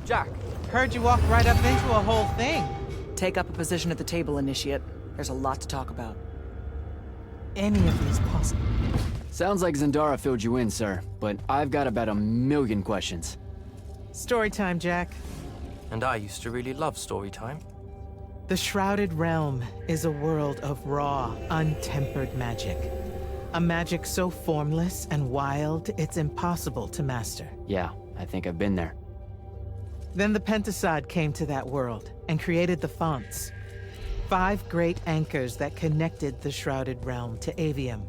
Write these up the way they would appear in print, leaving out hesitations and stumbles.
Jack. Heard you walk right up into a whole thing. Take up a position at the table, Initiate. There's a lot to talk about. Any of these possible? Sounds like Zendara filled you in, sir, but I've got about 1,000,000 questions. Story time, Jack. And I used to really love story time. The Shrouded Realm is a world of raw, untempered magic. A magic so formless and wild, it's impossible to master. Yeah, I think I've been there. Then the Pentasod came to that world and created the fonts. 5 great anchors that connected the Shrouded Realm to Aveum.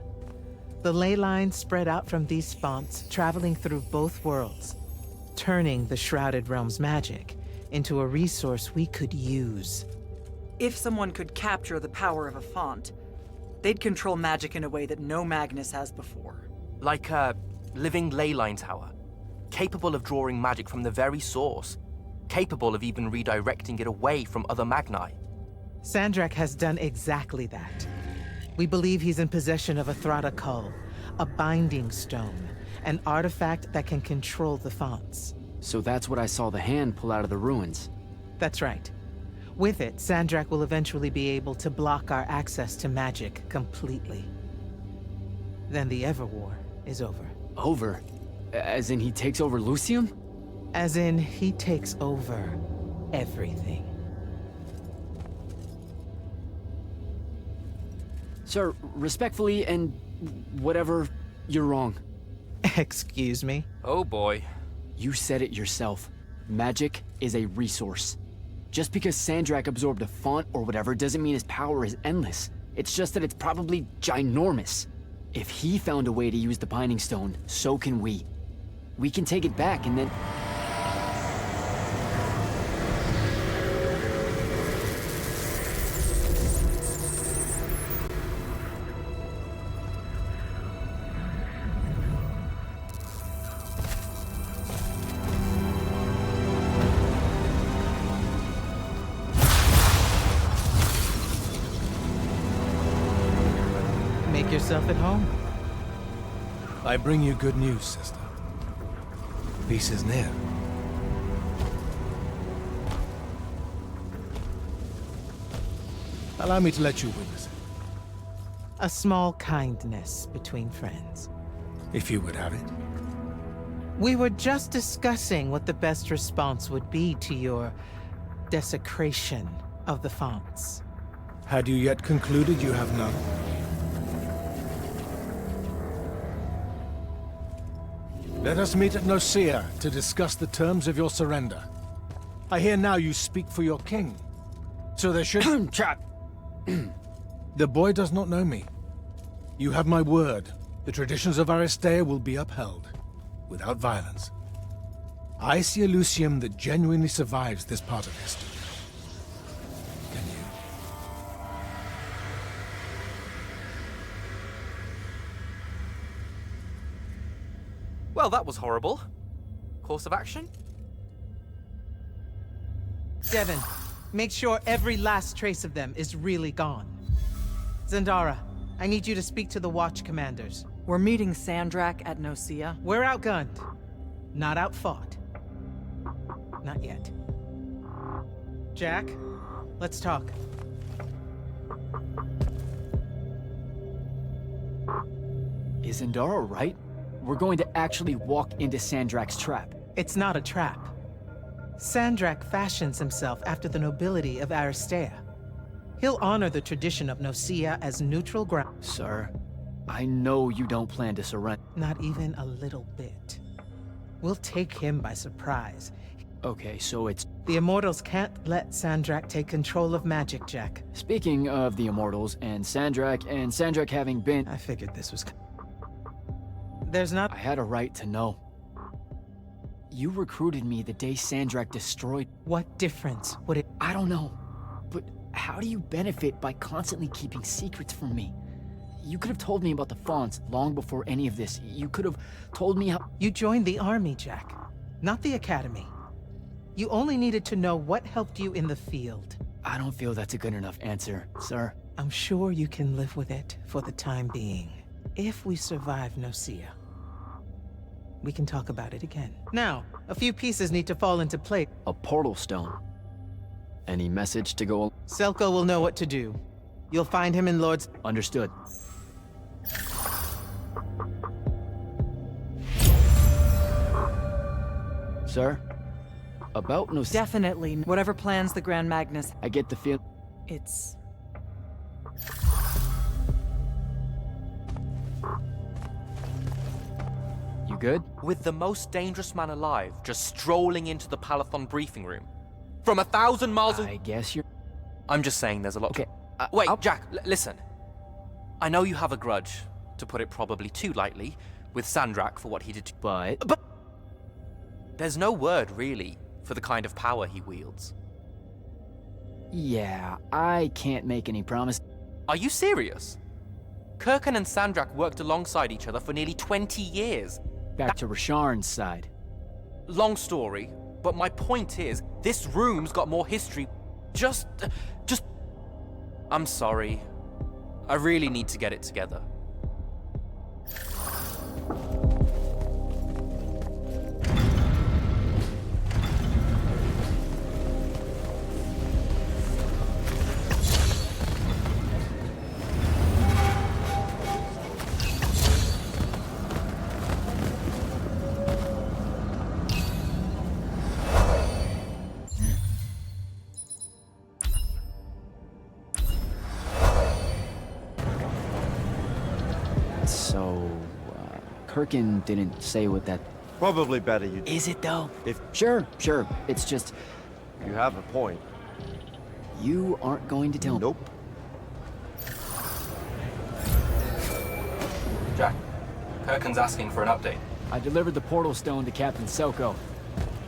The ley lines spread out from these fonts, traveling through both worlds, turning the Shrouded Realm's magic into a resource we could use. If someone could capture the power of a font, they'd control magic in a way that no Magnus has before. Like a living leyline tower, capable of drawing magic from the very source, capable of even redirecting it away from other Magni. Sandrak has done exactly that. We believe he's in possession of a Thrata Cull, a binding stone, an artifact that can control the fonts. So that's what I saw the hand pull out of the ruins. That's right. With it, Sandrak will eventually be able to block our access to magic completely. Then the Everwar is over. Over? As in he takes over Lucium? As in, he takes over everything. Sir, respectfully and whatever, you're wrong. Excuse me? Oh boy. You said it yourself. Magic is a resource. Just because Sandrak absorbed a font or whatever doesn't mean his power is endless. It's just that it's probably ginormous. If he found a way to use the Binding Stone, so can we. We can take it back and then... Make yourself at home. I bring you good news, sister. Peace is near. Allow me to let you witness it, A small kindness between friends. if you would have it. We were just discussing what the best response would be to your desecration of the fonts. Had you yet concluded you have none? Let us meet at Nicaea to discuss the terms of your surrender. I hear now you speak for your king. So there should... Chap! The boy does not know me. You have my word. The traditions of Aristea will be upheld, without violence. I see a Lucium that genuinely survives this part of history. Can you? Well, that was horrible. Course of action? Devin, make sure every last trace of them is really gone. Zendara, I need you to speak to the Watch commanders. We're meeting Sandrak at Nicaea. We're outgunned, not outfought. Not yet. Jack, let's talk. Is Zendara right? We're going to actually walk into Sandrak's trap. It's not a trap. Sandrak fashions himself after the nobility of Aristea. He'll honor the tradition of Nicaea as neutral ground. Sir, I know you don't plan to surrender. Not even a little bit. We'll take him by surprise. Okay, so it's... The Immortals can't let Sandrak take control of magic, Jack. Speaking of the Immortals and Sandrak having been... I figured this was... There's not... I had a right to know. You recruited me the day Sandrak destroyed... What difference would it... I don't know, but how do you benefit by constantly keeping secrets from me? You could have told me about the fonts long before any of this. You could have told me how... You joined the army, Jack, not the academy. You only needed to know what helped you in the field. I don't feel that's a good enough answer, sir. I'm sure you can live with it for the time being, if we survive Nicaea. we can talk about it again. Now, a few pieces need to fall into place. A portal stone. Any message to go? Selko will know what to do. You'll find him in Lord's... Understood. Sir? About no... Definitely. Whatever plans the Grand Magnus... I get the feel... It's... You good? With the most dangerous man alive just strolling into the Palathon briefing room. From 1,000 miles I guess you're... I'm just saying there's a lot Okay, Wait, I'll- Jack, listen. I know you have a grudge, to put it probably too lightly, with Sandrak for what he did to... But... But... There's no word, really, for the kind of power he wields. Yeah, I can't make any promise. Are you serious? Kirkan and Sandrak worked alongside each other for nearly 20 years. Back to Rasharn's side. Long story, but my point is, this room's got more history. Just... I'm sorry. I really need to get it together. So, Kirkin didn't say what that... Probably better you Is it though? If Sure. It's just, you have a point. you aren't going to tell me. Nope. Jack, Kirkan's asking for an update. I delivered the portal stone to Captain Selko.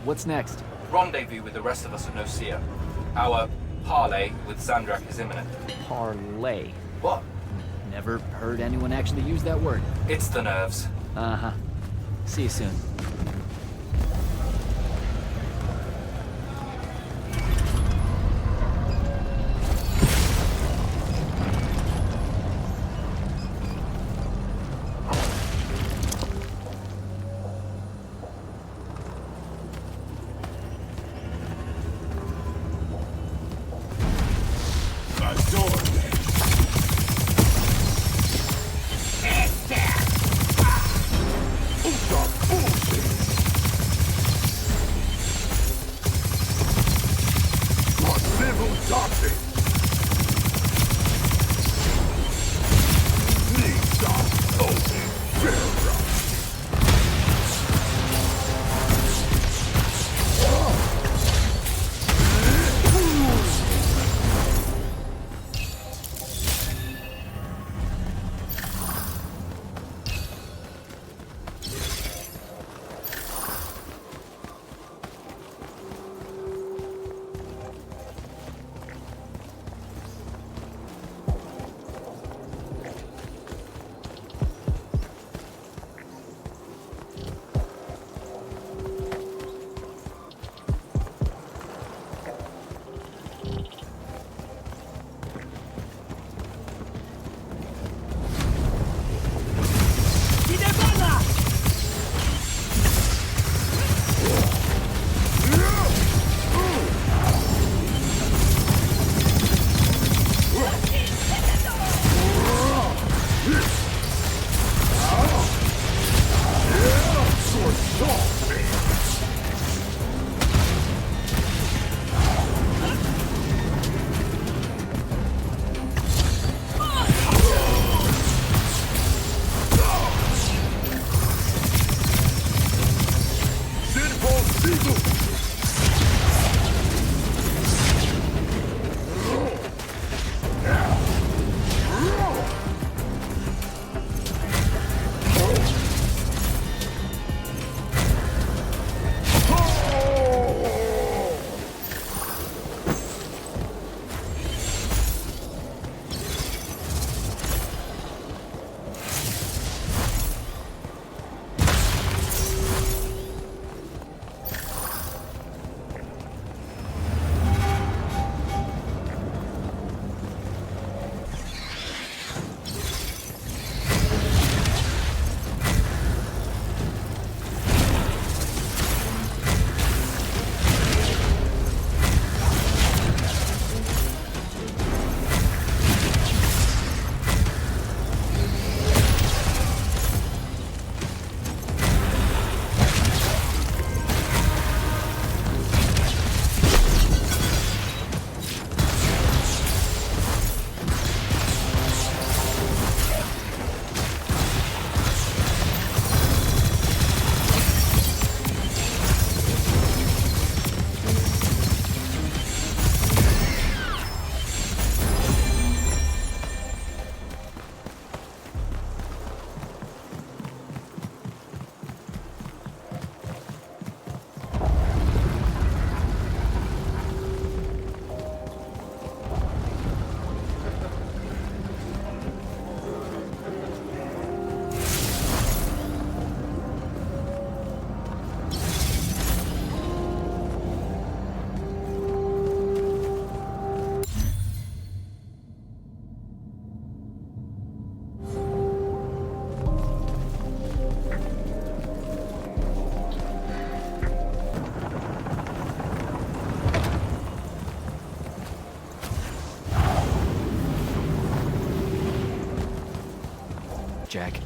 What's next? Rendezvous with the rest of us at Nocia. Our parley with Sandrak is imminent. Parlay. What? Never heard anyone actually use that word. It's the nerves. Uh-huh. See you soon. Jack.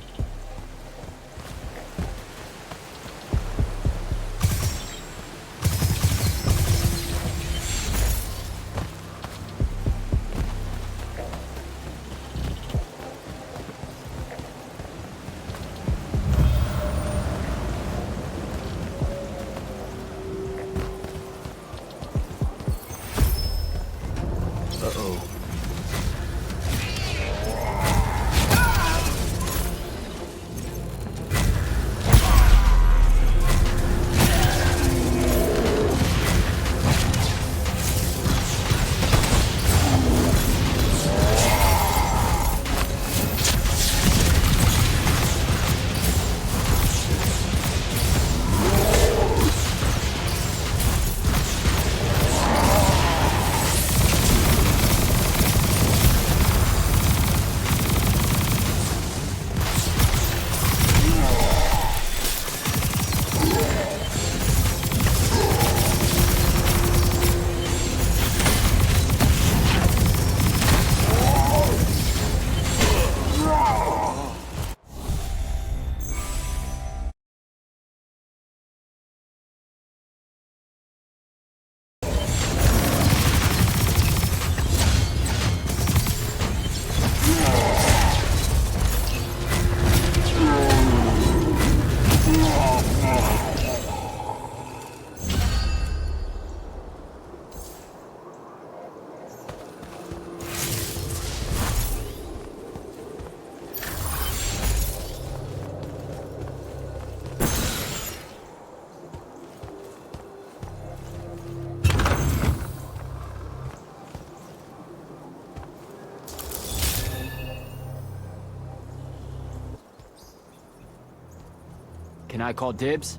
Can I call dibs?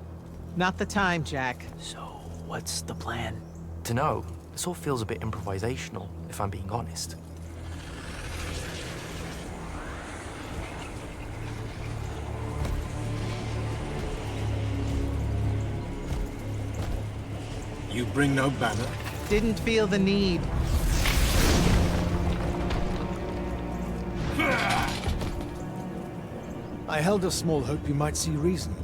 Not the time, Jack. So, what's the plan? Dunno. This all feels a bit improvisational, if I'm being honest. You bring no banner? Didn't feel the need. I held a small hope you might see reason.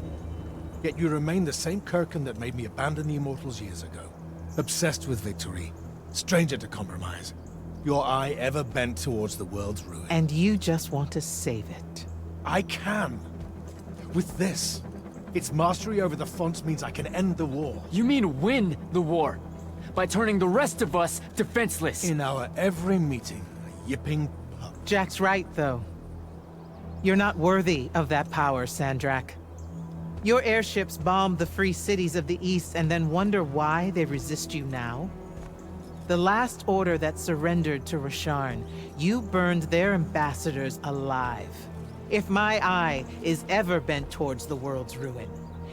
Yet you remain the same Kirkin that made me abandon the Immortals years ago. Obsessed with victory, stranger to compromise. Your eye ever bent towards the world's ruin. And you just want to save it. I can. With this. Its mastery over the fonts means I can end the war. You mean win the war? By turning the rest of us defenseless? In our every meeting, a yipping pup. Jack's right, though. You're not worthy of that power, Sandrak. Your airships bomb the free cities of the East and then wonder why they resist you now? The last order that surrendered to Rasharn, you burned their ambassadors alive. If my eye is ever bent towards the world's ruin,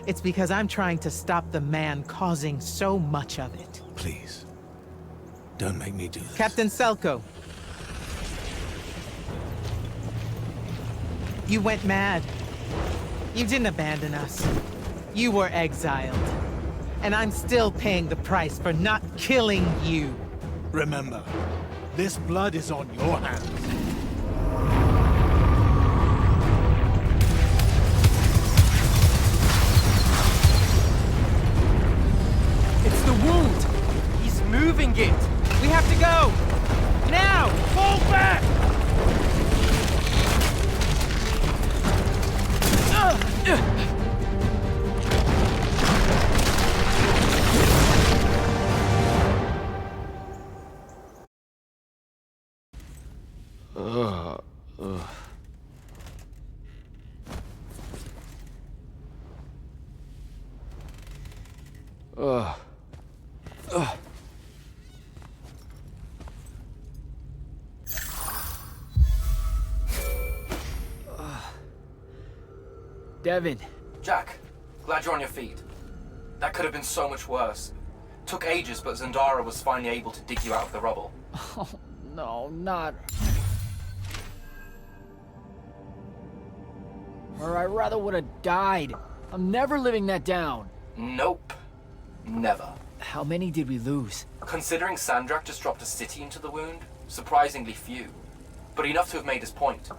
it's because I'm trying to stop the man causing so much of it. Please. Don't make me do this. Captain Selko. You went mad. You didn't abandon us. You were exiled. And I'm still paying the price for not killing you. Remember, this blood is on your hands. It's the wound! He's moving it! We have to go! Now! Fall back! Devin. Jack, glad you're on your feet. That could have been so much worse. Took ages, but Zendara was finally able to dig you out of the rubble. Oh, no, not... Or I rather would have died. I'm never living that down. Nope. Never. How many did we lose? Considering Sandrak just dropped a city into the wound, surprisingly few. But enough to have made his point.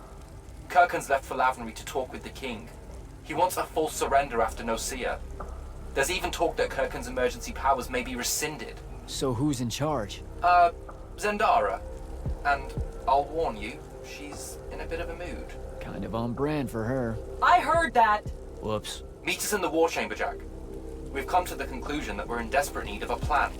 Kirkhan's left for Lavnery to talk with the king. He wants a full surrender after Nocia. There's even talk that Kirkhan's emergency powers may be rescinded. So who's in charge? Zendara. And I'll warn you, she's in a bit of a mood. Kind of on brand for her. I heard that! Whoops. Meet us in the war chamber, Jack. We've come to the conclusion that we're in desperate need of a plan.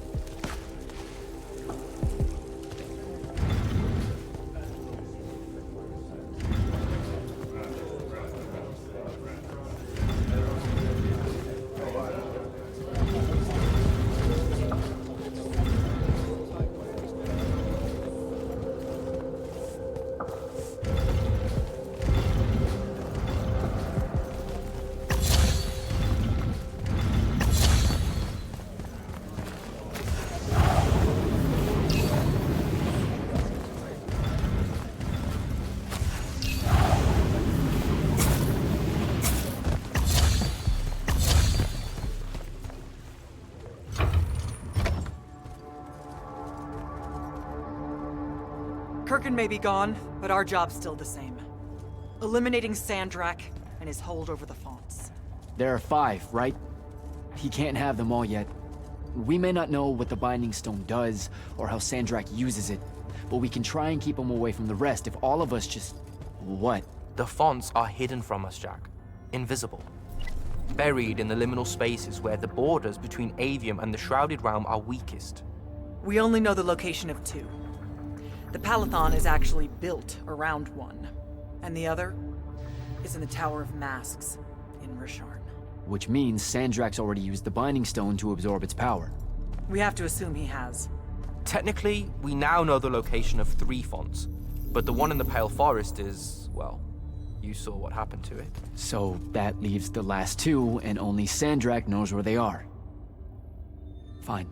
Kirkhan may be gone, but our job's still the same. Eliminating Sandrak and his hold over the fonts. There are 5, right? He can't have them all yet. We may not know what the Binding Stone does, or how Sandrak uses it, but we can try and keep him away from the rest if all of us just... What? The fonts are hidden from us, Jack. Invisible. Buried in the liminal spaces where the borders between Aveum and the Shrouded Realm are weakest. We only know the location of 2. The Palathon is actually built around one, and the other is in the Tower of Masks in Rasharn. Which means Sandrak's already used the Binding Stone to absorb its power. We have to assume he has. Technically, we now know the location of 3 fonts, but the one in the Pale Forest is, well, you saw what happened to it. So that leaves the last 2, and only Sandrak knows where they are. Fine.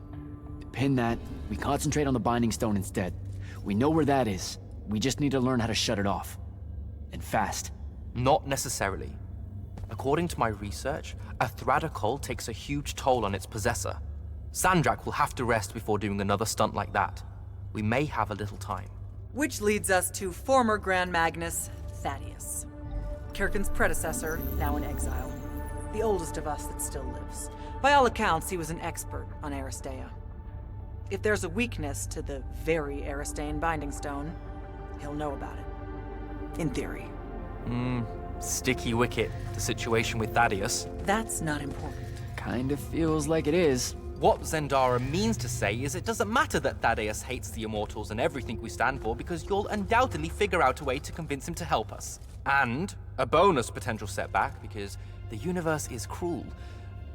Pin that. We concentrate on the Binding Stone instead. We know where that is. We just need to learn how to shut it off. And fast. Not necessarily. According to my research, a Thradakol takes a huge toll on its possessor. Sandrak will have to rest before doing another stunt like that. We may have a little time. Which leads us to former Grand Magnus, Thaddeus. Kirkhan's predecessor, now in exile. The oldest of us that still lives. By all accounts, he was an expert on Aristea. If there's a weakness to the very Aristean Binding Stone, he'll know about it. In theory. Sticky wicket, the situation with Thaddeus. That's not important. Kind of feels like it is. What Zendara means to say is it doesn't matter that Thaddeus hates the Immortals and everything we stand for, because you'll undoubtedly figure out a way to convince him to help us. And a bonus potential setback, because the universe is cruel.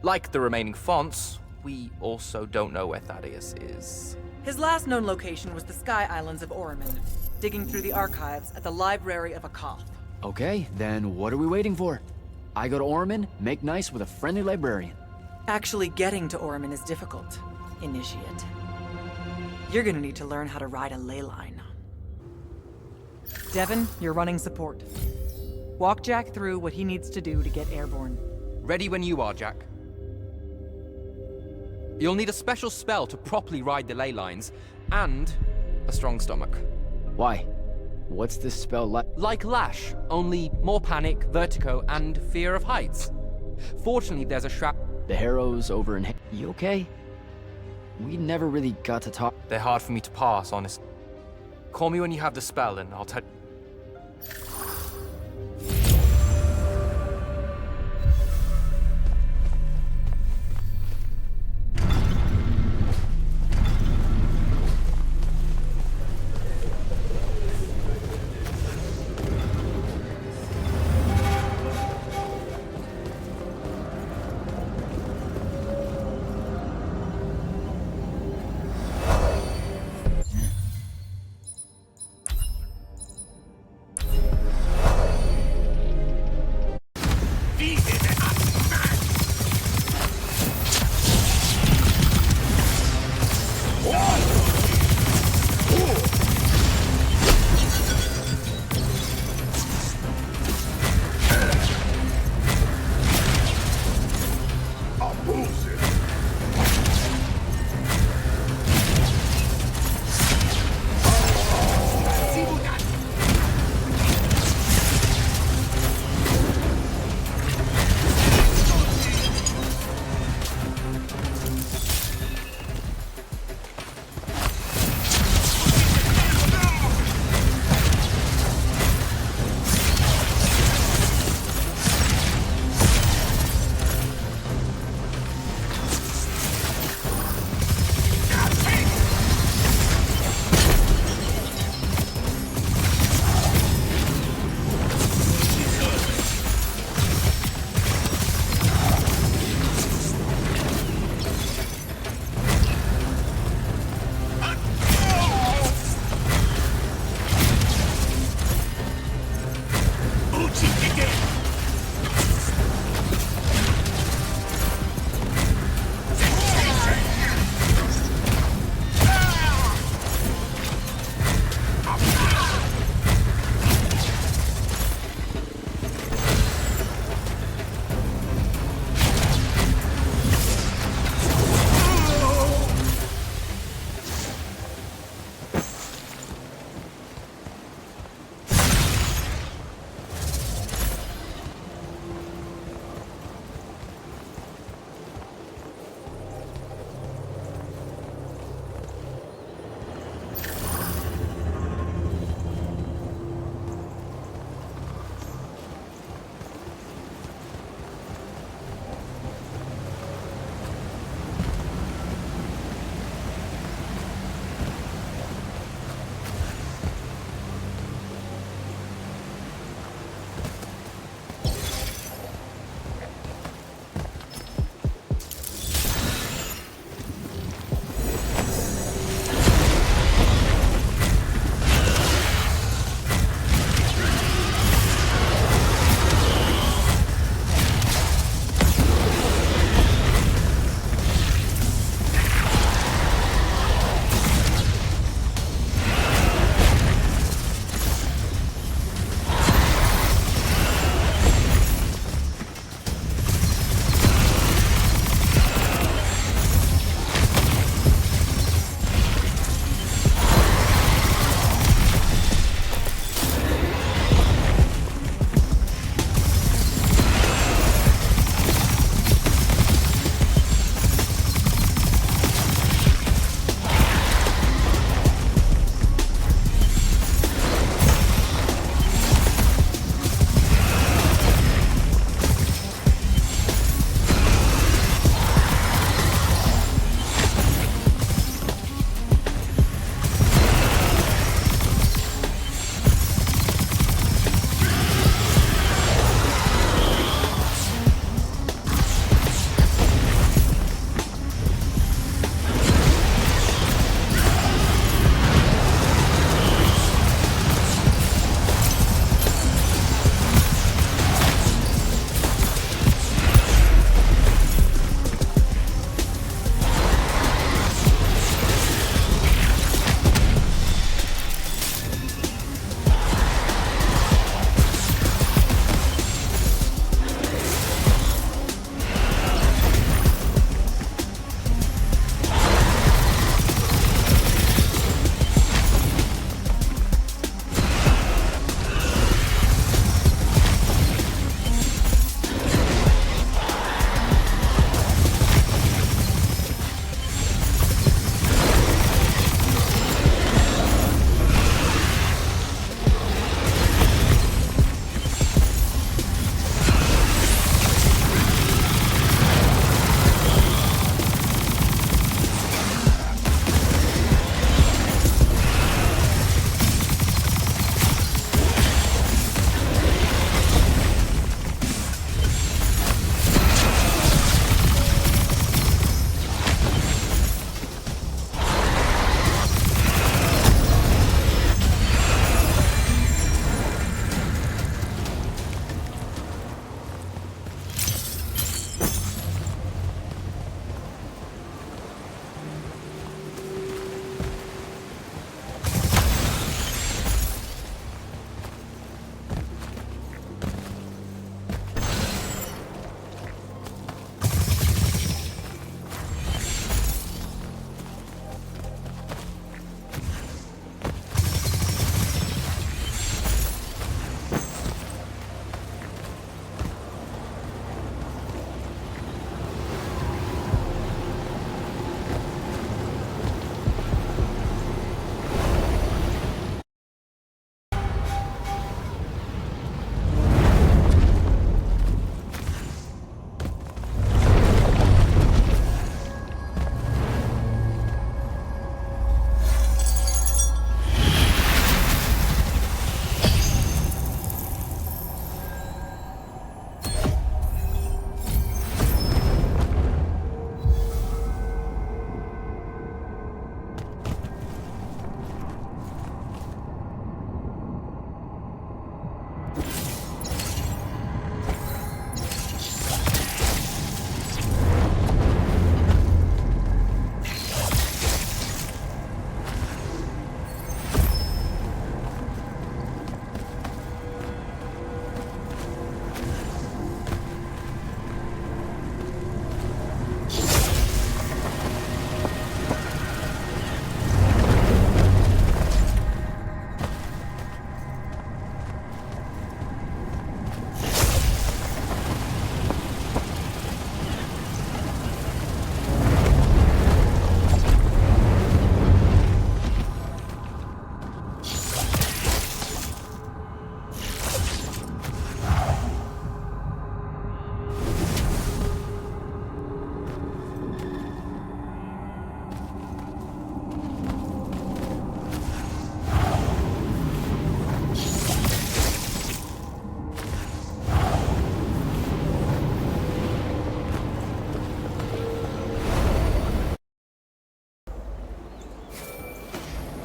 Like the remaining fonts, we also don't know where Thaddeus is. His last known location was the Sky Islands of Oramin, digging through the archives at the Library of Akoth. Okay, then what are we waiting for? I go to Oramin, make nice with a friendly librarian. Actually getting to Oramin is difficult, Initiate. You're gonna need to learn how to ride a ley line. Devin, you're running support. Walk Jack through what he needs to do to get airborne. Ready when you are, Jack. You'll need a special spell to properly ride the ley lines, and a strong stomach. Why? What's this spell like? Like Lash, only more panic, vertigo, and fear of heights. Fortunately, there's a shroud. The Harrows over in... You okay? We never really got to talk... They're hard for me to pass, honest. Call me when you have the spell, and I'll tell...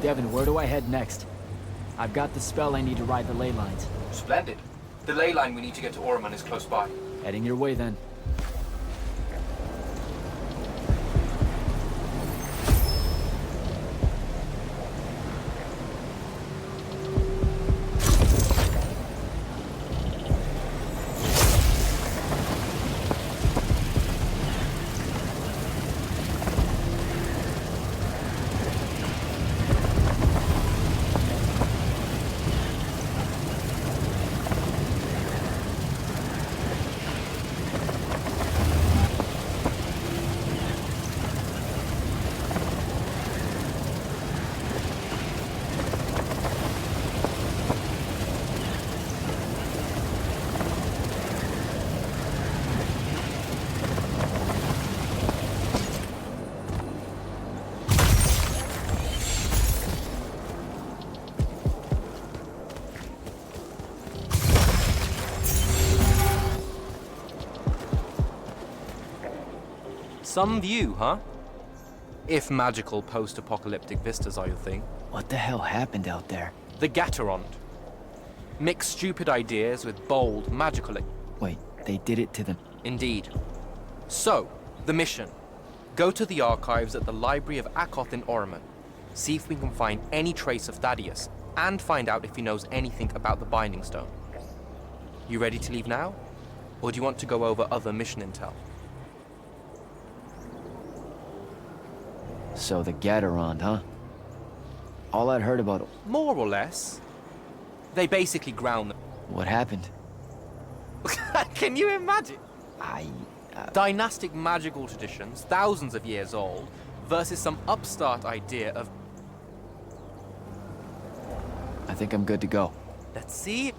Devin, where do I head next? I've got the spell I need to ride the ley lines. Splendid. The ley line we need to get to Orman is close by. Heading your way then. Some view, huh? If magical post-apocalyptic vistas are your thing. What the hell happened out there? The Gatorond. Mix stupid ideas with bold, magical... Wait, they did it to them. Indeed. So, the mission. Go to the archives at the Library of Akoth in Orman. See if we can find any trace of Thaddeus, and find out if he knows anything about the Binding Stone. You ready to leave now? Or do you want to go over other mission intel? So the Gatorond, huh? All I'd heard about... More or less. They basically ground them. What happened? Can you imagine? I... Dynastic magical traditions, thousands of years old, versus some upstart idea of... I think I'm good to go. Let's see.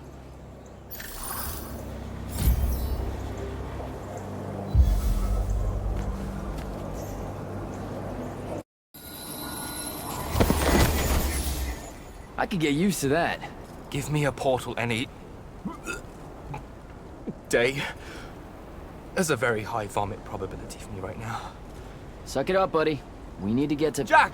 I could get used to that. Give me a portal any... day. There's a very high vomit probability for me right now. Suck it up, buddy. We need to get to... Jack!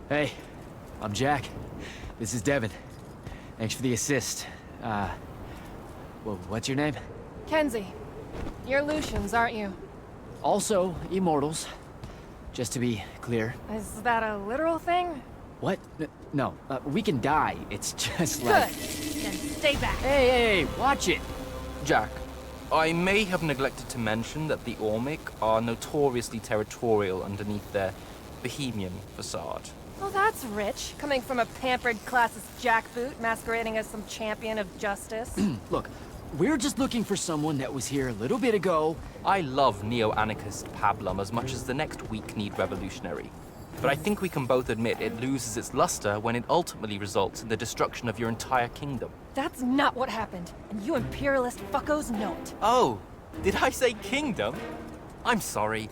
Hey, I'm Jack. This is Devin. Thanks for the assist. Well, what's your name? Kenzie. You're Lucians, aren't you? Also, Immortals. Just to be clear. Is that a literal thing? What? No, we can die. It's just Good. like... Then stay back. Hey, watch it! Jack, I may have neglected to mention that the Ormic are notoriously territorial underneath their Bohemian facade. Oh, that's rich. Coming from a pampered classist jackboot masquerading as some champion of justice. Look, we're just looking for someone that was here a little bit ago. I love neo-anarchist pablum as much as the next weak-kneed revolutionary. But I think we can both admit it loses its luster when it ultimately results in the destruction of your entire kingdom. That's not what happened, and you imperialist fuckos know it. Oh, did I say kingdom? I'm sorry.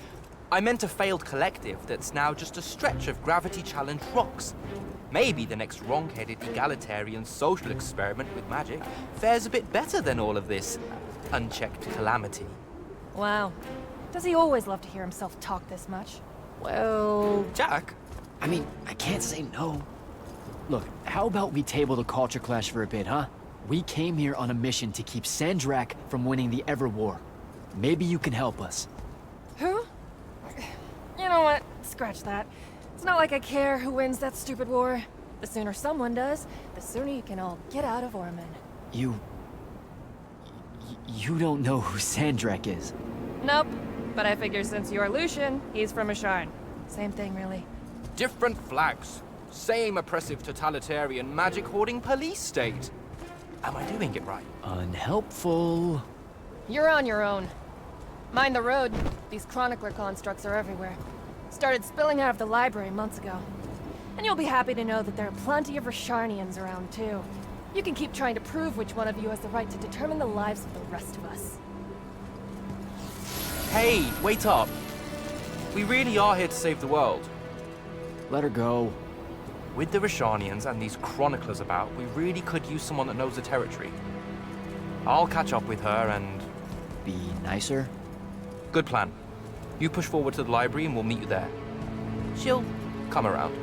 I meant a failed collective that's now just a stretch of gravity-challenged rocks. Maybe the next wrong-headed egalitarian social experiment with magic fares a bit better than all of this unchecked calamity. Wow. Does he always love to hear himself talk this much? Well, Jack, I mean, I can't say no. Look, how about we table the culture clash for a bit, huh? We came here on a mission to keep Sandrak from winning the Ever War. Maybe you can help us. Who? You know what? Scratch that. It's not like I care who wins that stupid war. The sooner someone does, the sooner you can all get out of Orman. You don't know who Sandrak is. Nope. But I figure since you're Lucian, he's from Asharn. Same thing, really. different flags. Same oppressive totalitarian magic-hoarding police state. Am I doing it right? Unhelpful. You're on your own. Mind the road. These chronicler constructs are everywhere. Started spilling out of the library months ago. And you'll be happy to know that there are plenty of Rasharnians around, too. You can keep trying to prove which one of you has the right to determine the lives of the rest of us. Hey, wait up. We really are here to save the world. Let her go. With the Rasharnians and these chroniclers about, we really could use someone that knows the territory. I'll catch up with her and... Be nicer? Good plan. You push forward to the library and we'll meet you there. She'll come around.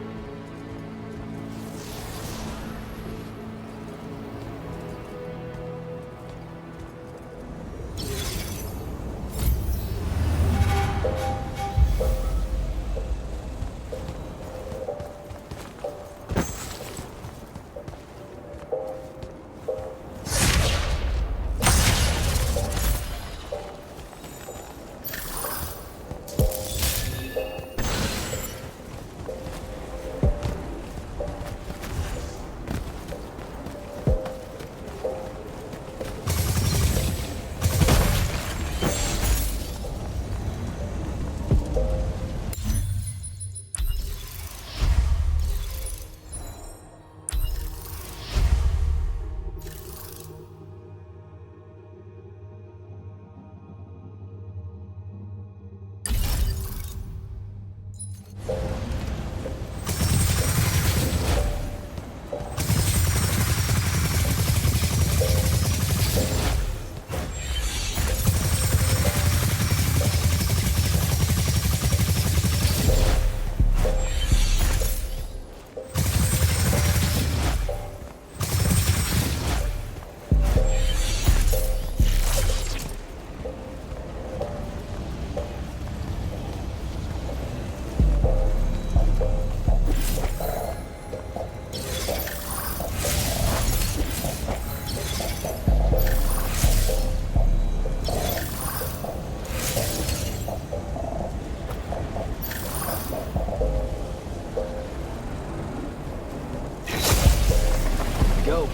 Go.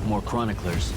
More chroniclers.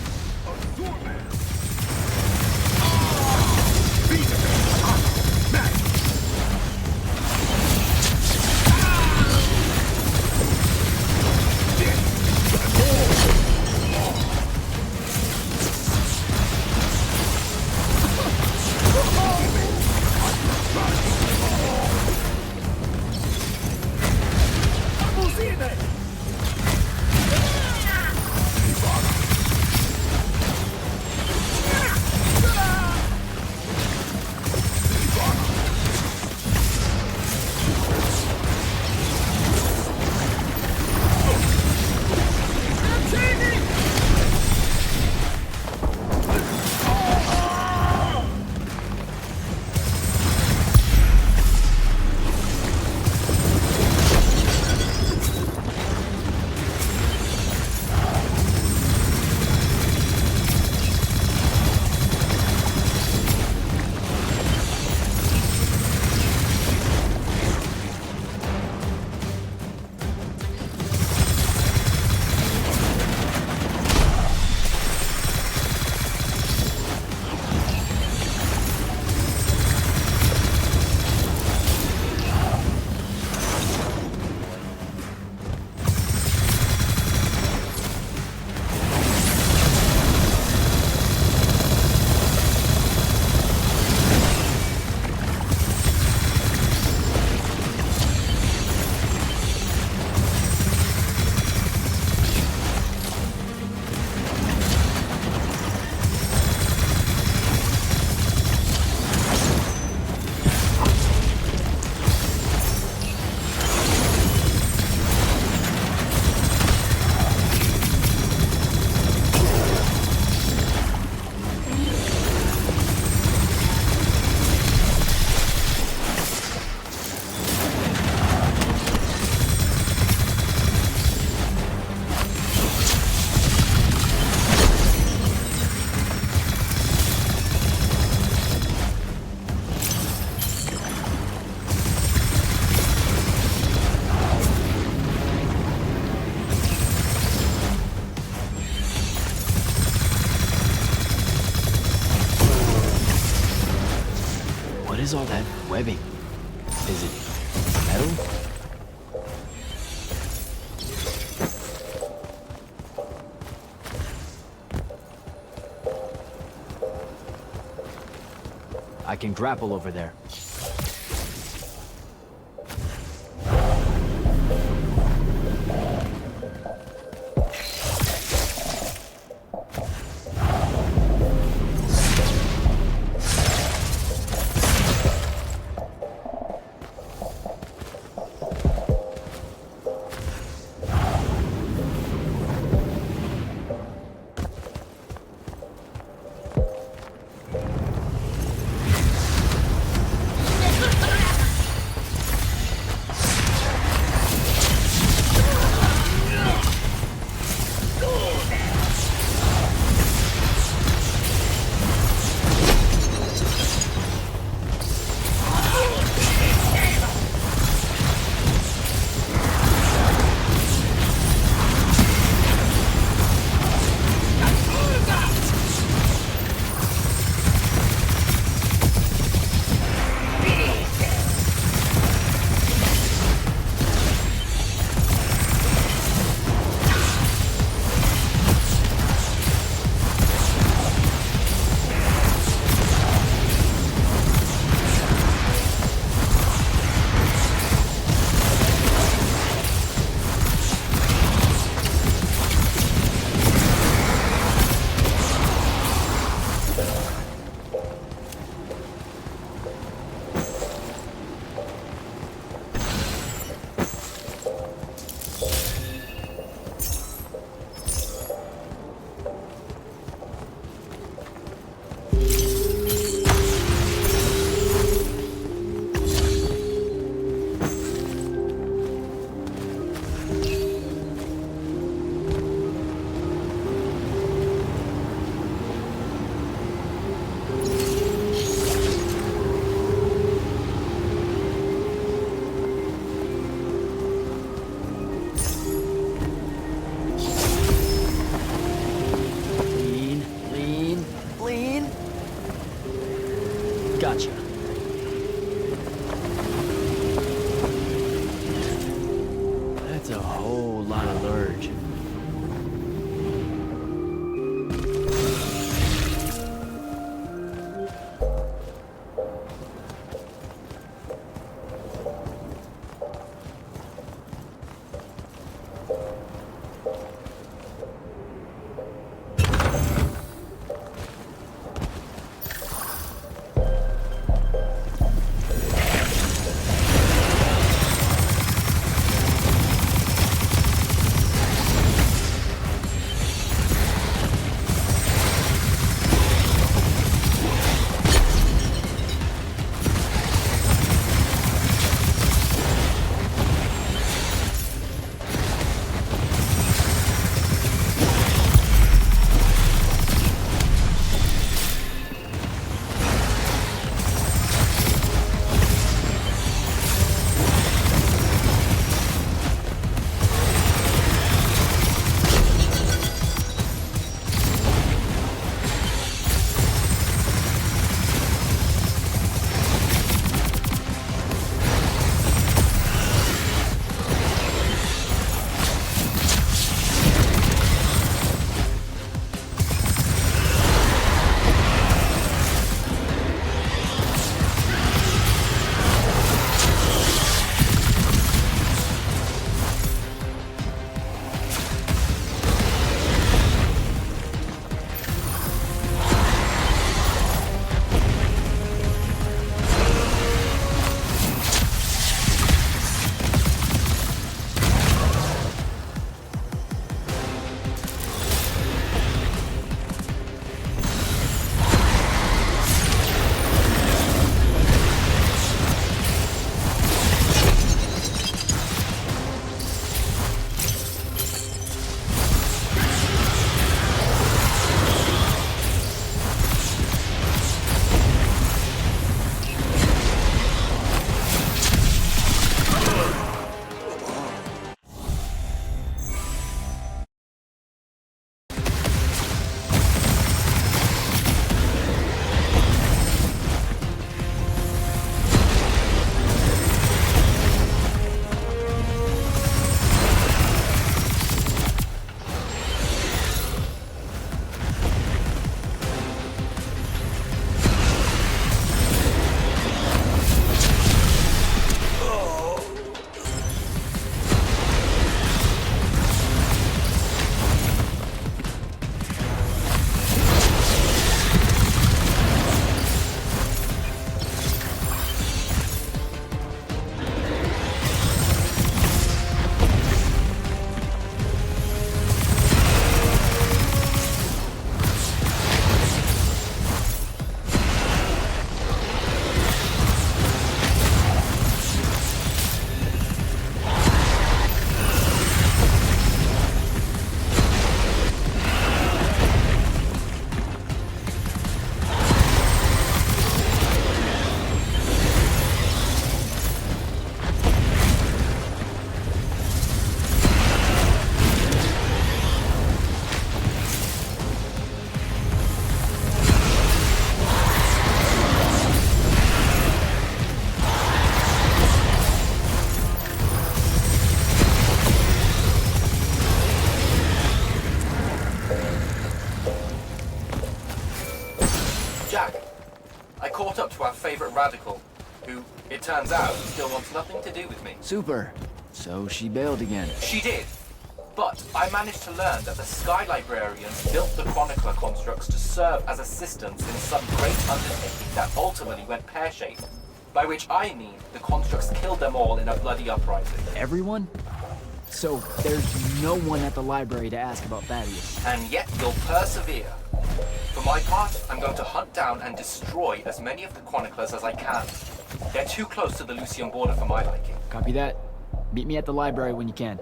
webbing. Is it metal? I can grapple over there. radical, who, it turns out, still wants nothing to do with me. Super. So she bailed again. She did. But I managed to learn that the Sky Librarians built the Chronicler constructs to serve as assistants in some great undertaking that ultimately went pear-shaped. By which I mean the constructs killed them all in a bloody uprising. Everyone? So there's no one at the library to ask about Thaddeus. And yet you'll persevere. For my part, I'm going to hunt down and destroy as many of the Chroniclers as I can. They're too close to the Lucian border for my liking. Copy that. Meet me at the library when you can.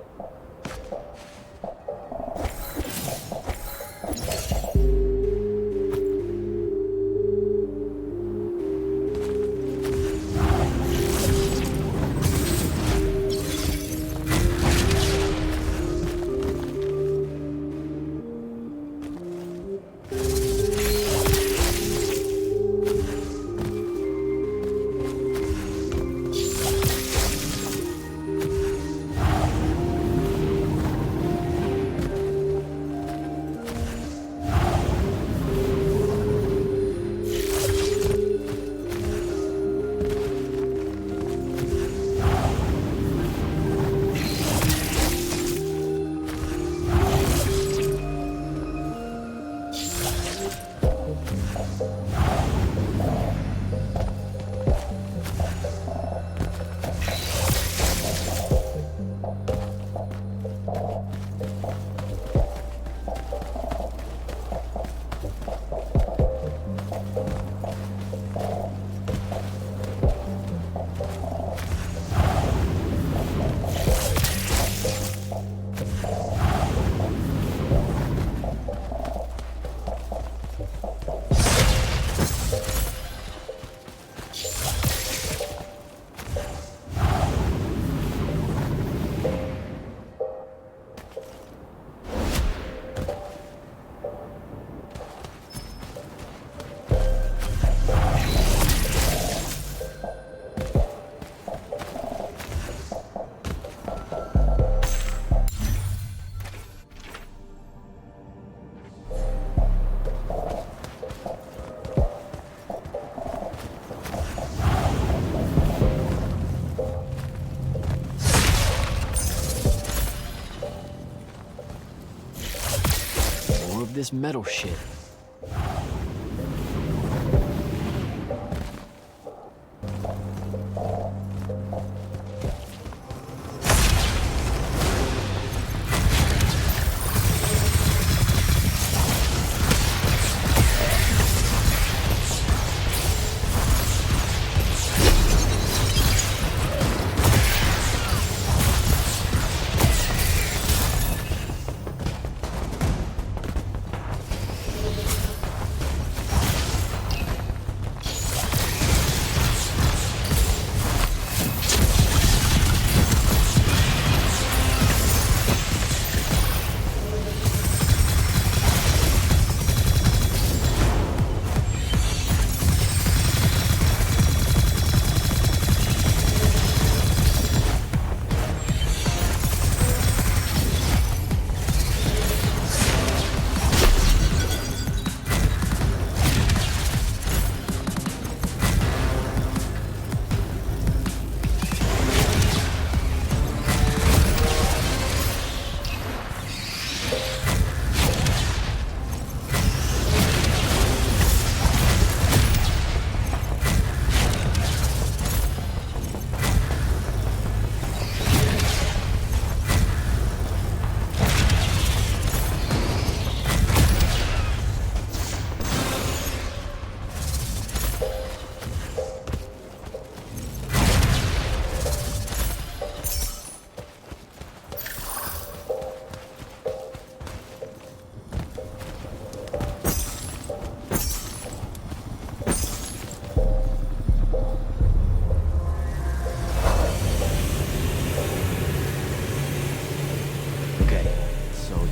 This metal shit.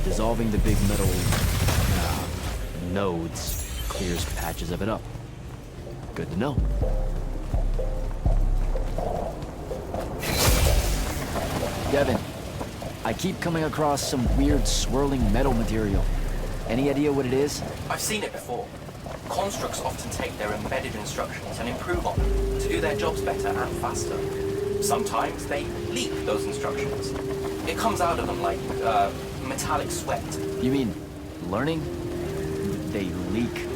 Dissolving the big metal nodes clears patches of it up. Good to know. Devin, I keep coming across some weird swirling metal material. Any idea what it is? I've seen it before. Constructs often take their embedded instructions and improve on them to do their jobs better and faster. Sometimes they leak those instructions. It comes out of them like metallic sweat. You mean learning? They leak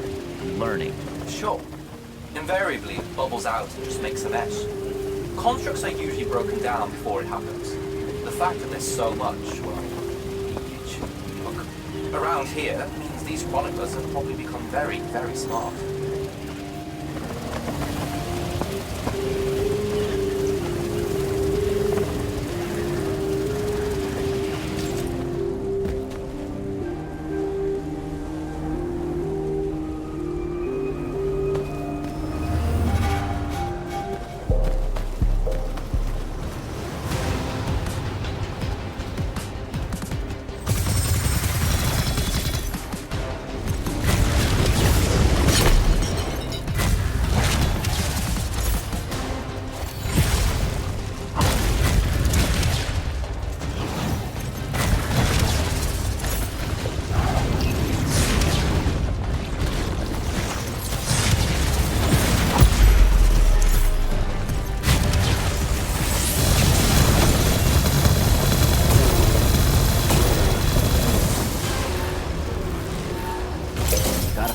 learning. Sure. Invariably, it bubbles out and just makes a mess. Constructs are usually broken down before it happens. The fact that there's so much, well, leakage, look, around here means these chroniclers have probably become very, very smart.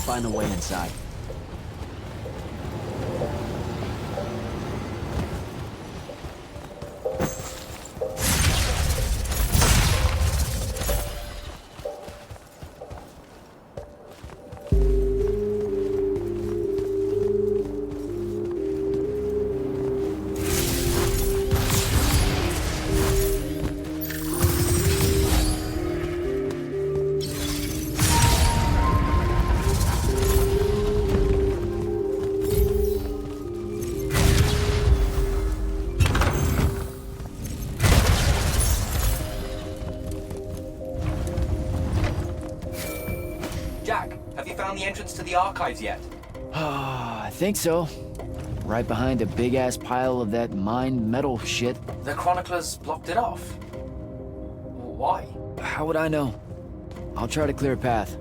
Find a way inside. Jack, have you found the entrance to the archives yet? I think so. Right behind a big-ass pile of that mined metal shit. The chroniclers blocked it off. Why? How would I know? I'll try to clear a path.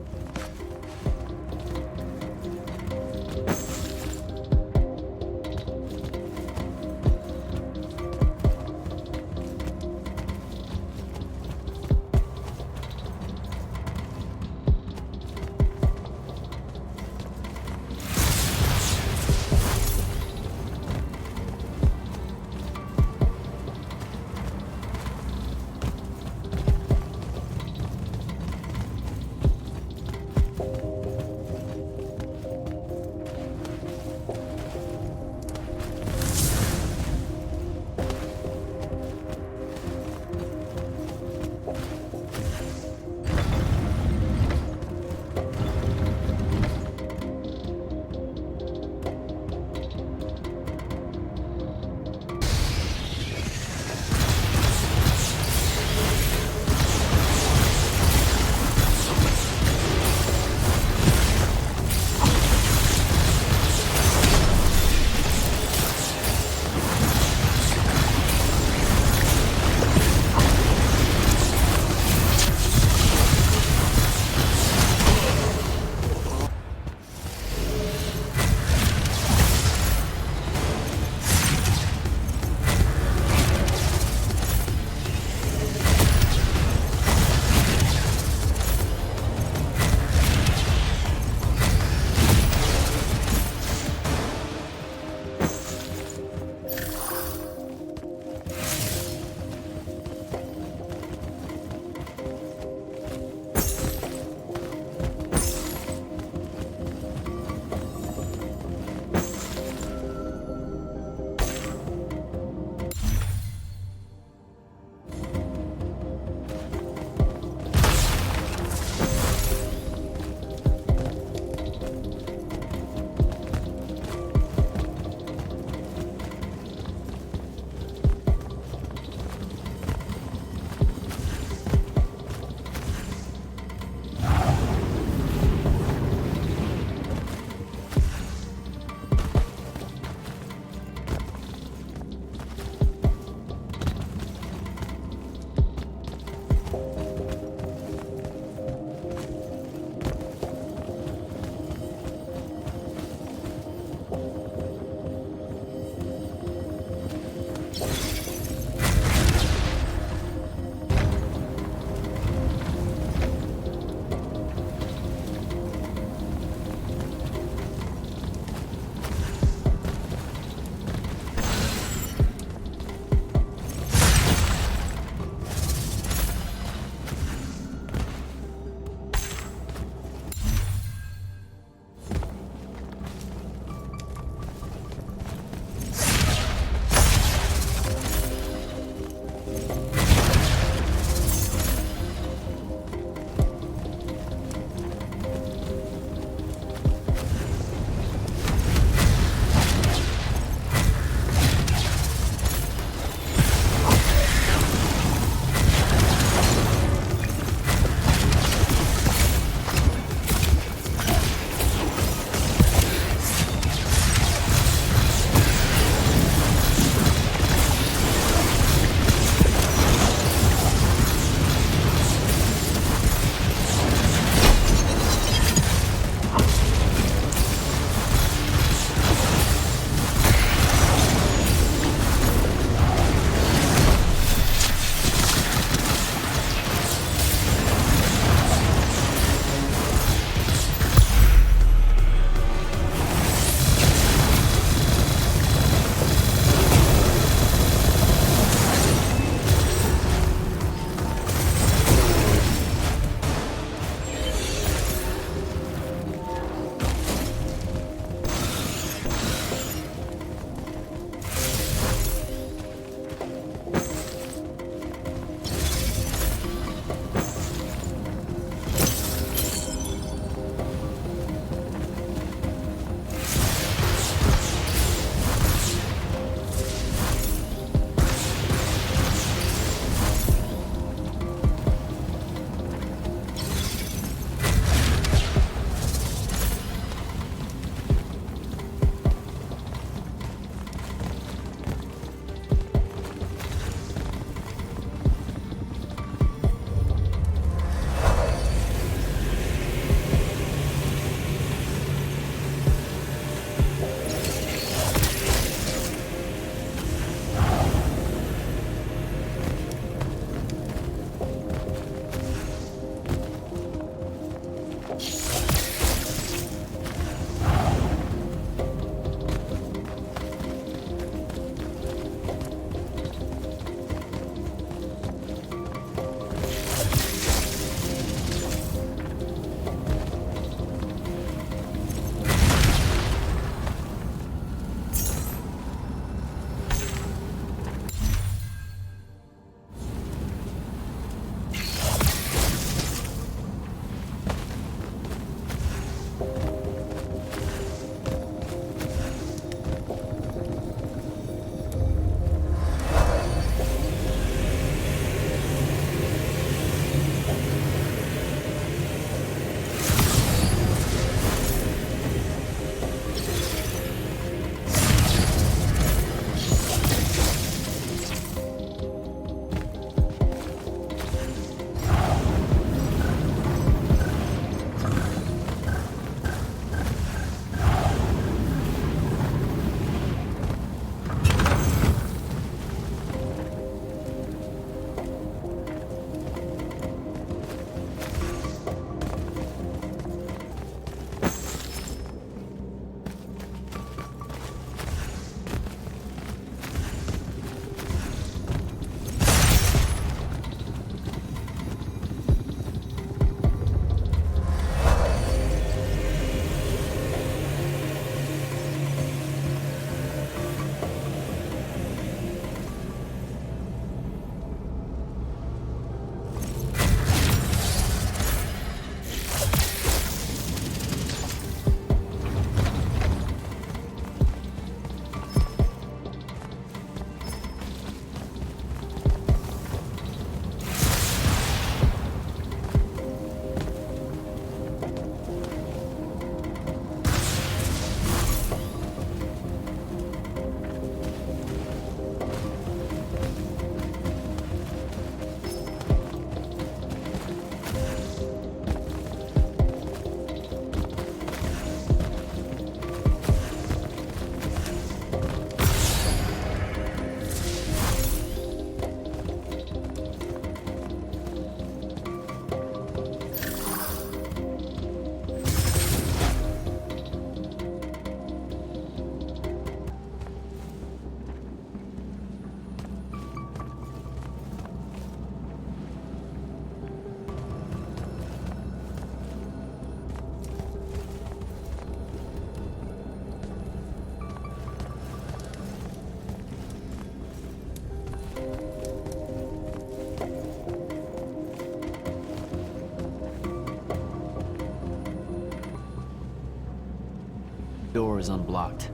Door is unblocked.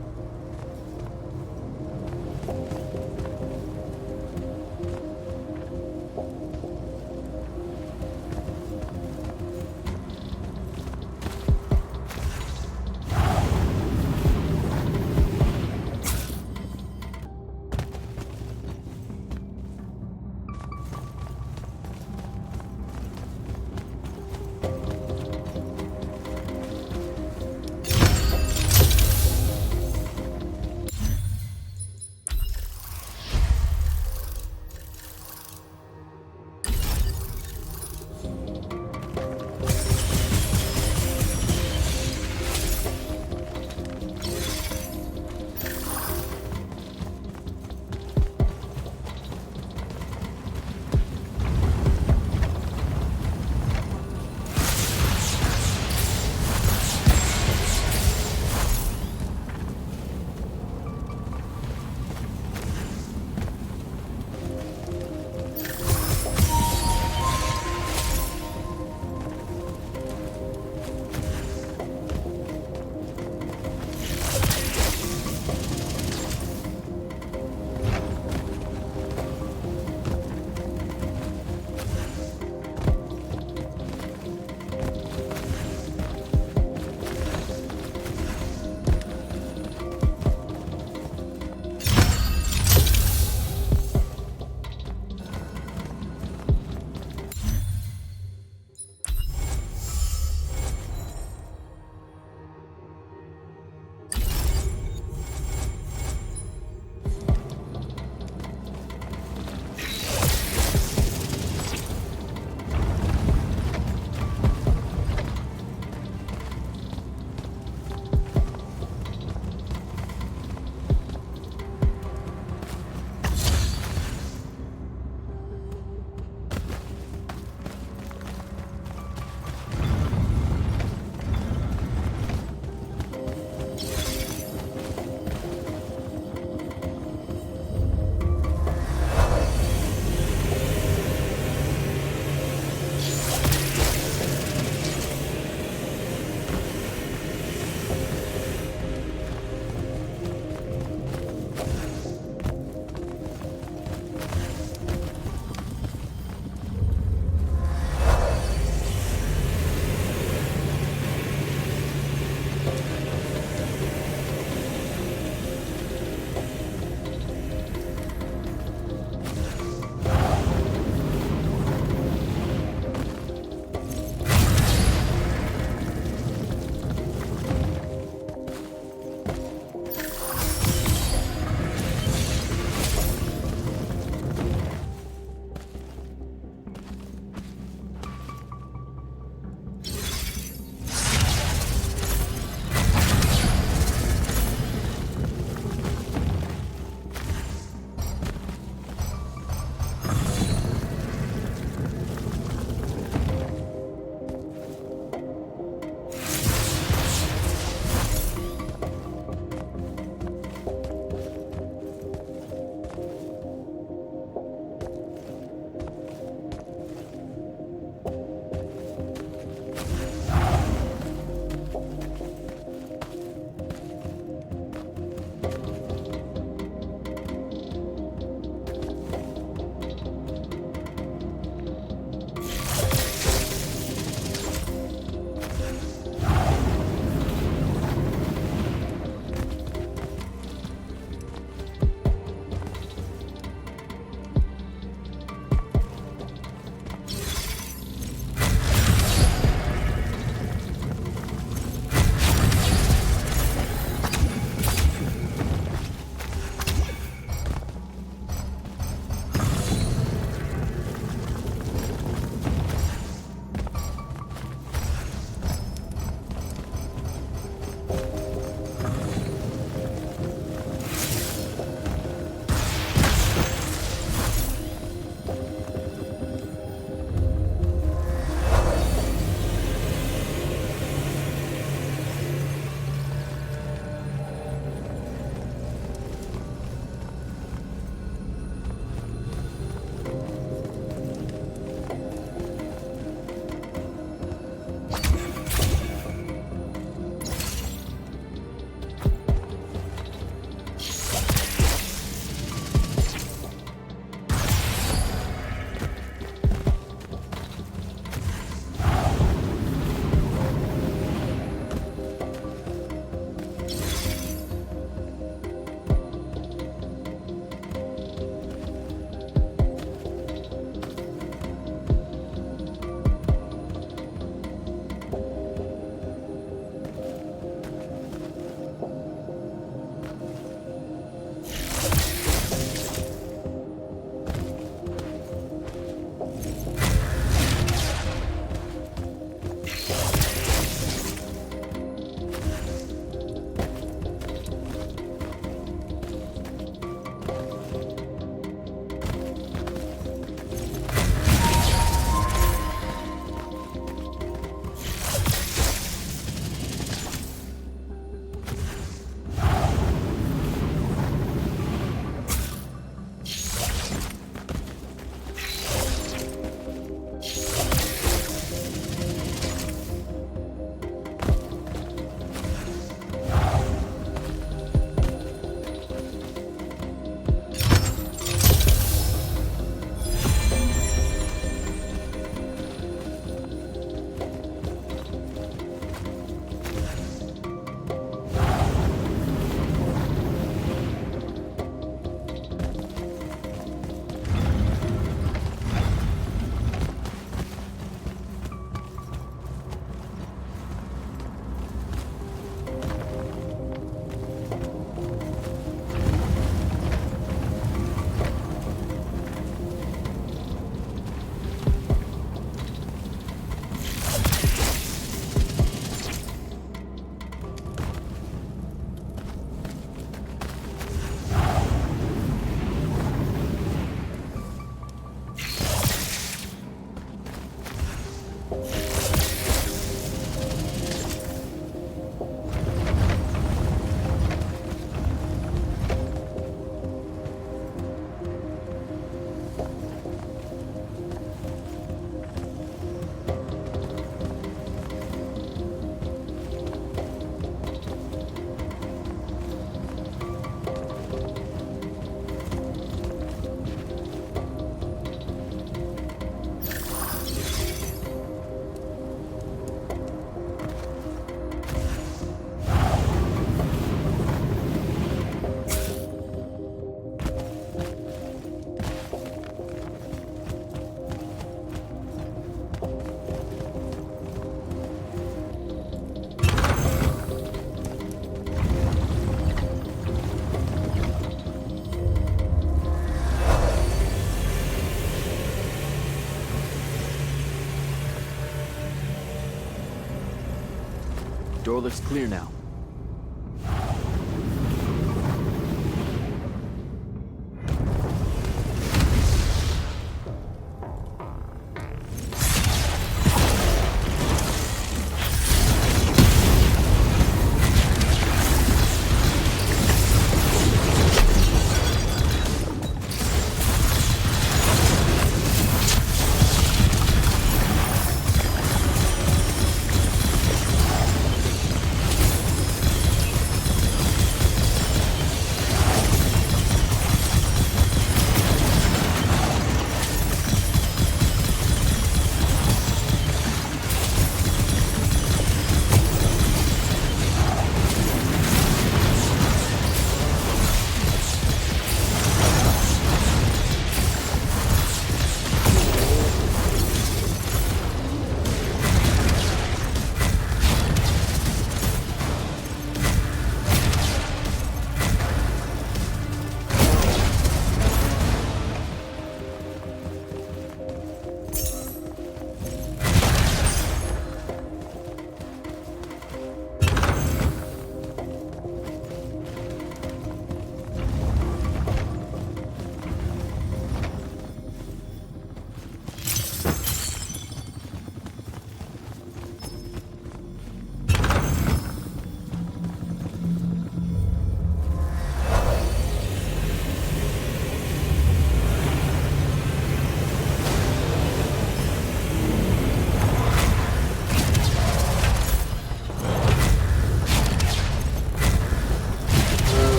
Door looks clear now.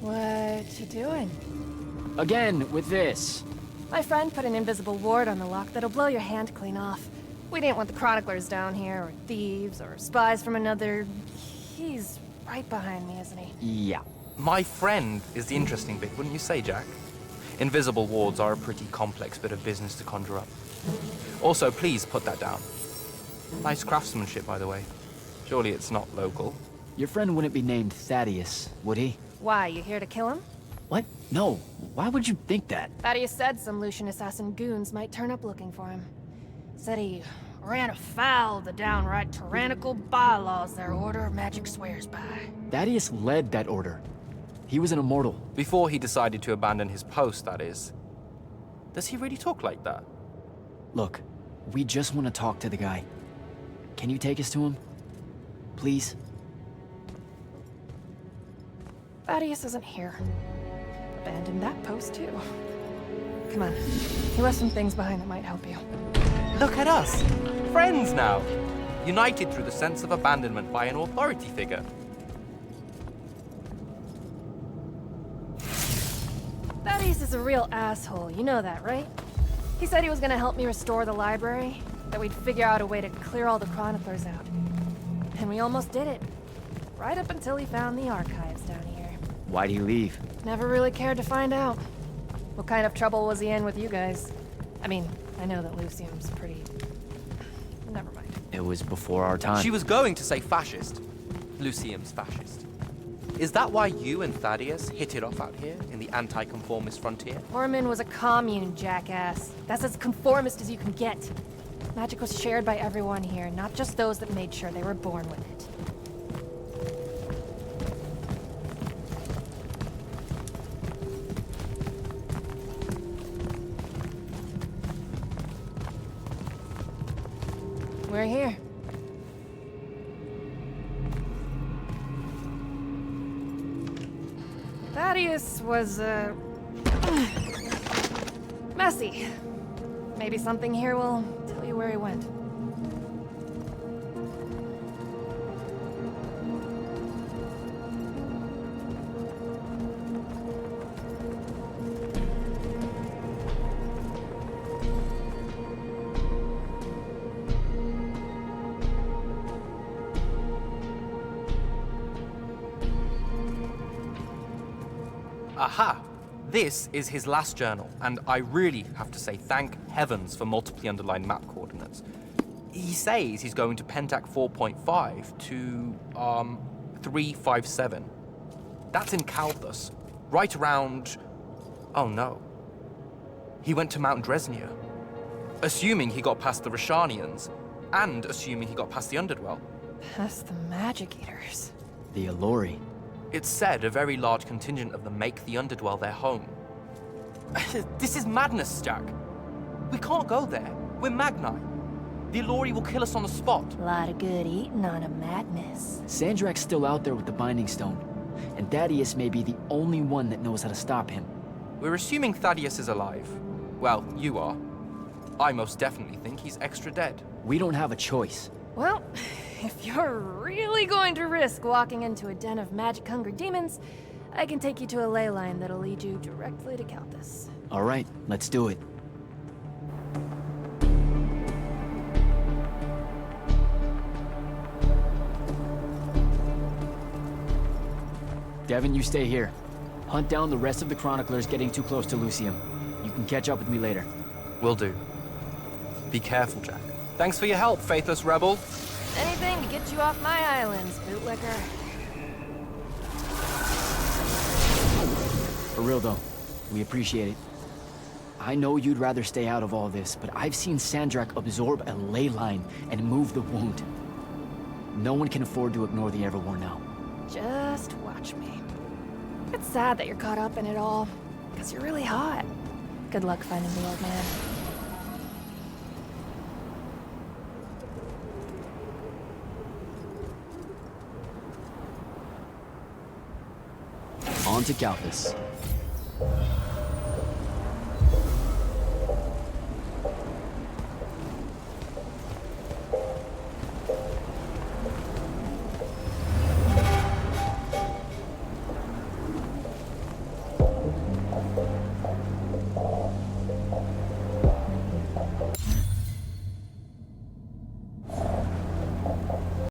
What you doing? Again with this. My friend put an invisible ward on the lock that'll blow your hand clean off. We didn't want the chroniclers down here, or thieves, or spies from another... He's right behind me, isn't he? Yeah. My friend is the interesting bit, wouldn't you say, Jack? Invisible wards are a pretty complex bit of business to conjure up. Also, please put that down. Nice craftsmanship, by the way. Surely it's not local. Your friend wouldn't be named Thaddeus, would he? Why, you here to kill him? What? No. Why would you think that? Thaddeus said some Lucian assassin goons might turn up looking for him. Said he ran afoul of the downright tyrannical bylaws their order of magic swears by. Thaddeus led that order. He was an immortal. Before he decided to abandon his post, that is. Does he really talk like that? Look, we just want to talk to the guy. Can you take us to him? Please? Thaddeus isn't here. Abandoned that post, too. Come on. He left some things behind that might help you. Look at us! Friends now! United through the sense of abandonment by an authority figure. Thaddeus is a real asshole, you know that, right? He said he was gonna help me restore the library, that we'd figure out a way to clear all the chroniclers out. And we almost did it. Right up until he found the archives down here. Why'd he leave? Never really cared to find out. What kind of trouble was he in with you guys? I mean, I know that Lucium's pretty... Never mind. It was before our time. She was going to say fascist. Lucium's fascist. Is that why you and Thaddeus hit it off out here in the anti-conformist frontier? Orman was a commune, jackass. That's as conformist as you can get. Magic was shared by everyone here, not just those that made sure they were born with it. We're here. Thaddeus was, messy. Maybe something here will tell you where he went. Aha! This is his last journal, and I really have to say thank heavens for multiply underlined map coordinates. He says he's going to Pentac 4.5 to, 357. That's in Calthus, right around... Oh no. He went to Mount Dresnia. Assuming he got past the Rashanians, and assuming he got past the Underdwell. Past the Magic Eaters. The Allori. It's said a very large contingent of them make the Underdwell their home. This is madness, Jack. We can't go there. We're Magni. The Allori will kill us on the spot. A lot of good eating on a madness. Sandrak's still out there with the Binding Stone, and Thaddeus may be the only one that knows how to stop him. We're assuming Thaddeus is alive. Well, you are. I most definitely think he's extra dead. We don't have a choice. Well, if you're really going to risk walking into a den of magic-hungry demons, I can take you to a ley line that'll lead you directly to Calthus. All right, let's do it. Devin, you stay here. Hunt down the rest of the chroniclers getting too close to Lucium. You can catch up with me later. Will do. Be careful, Jack. Thanks for your help, faithless rebel. Anything to get you off my islands, bootlicker. For real though, we appreciate it. I know you'd rather stay out of all this, but I've seen Sandrak absorb a ley line and move the wound. No one can afford to ignore the Everwar now. Just watch me. It's sad that you're caught up in it all, because you're really hot. Good luck finding the old man. On to Calthus.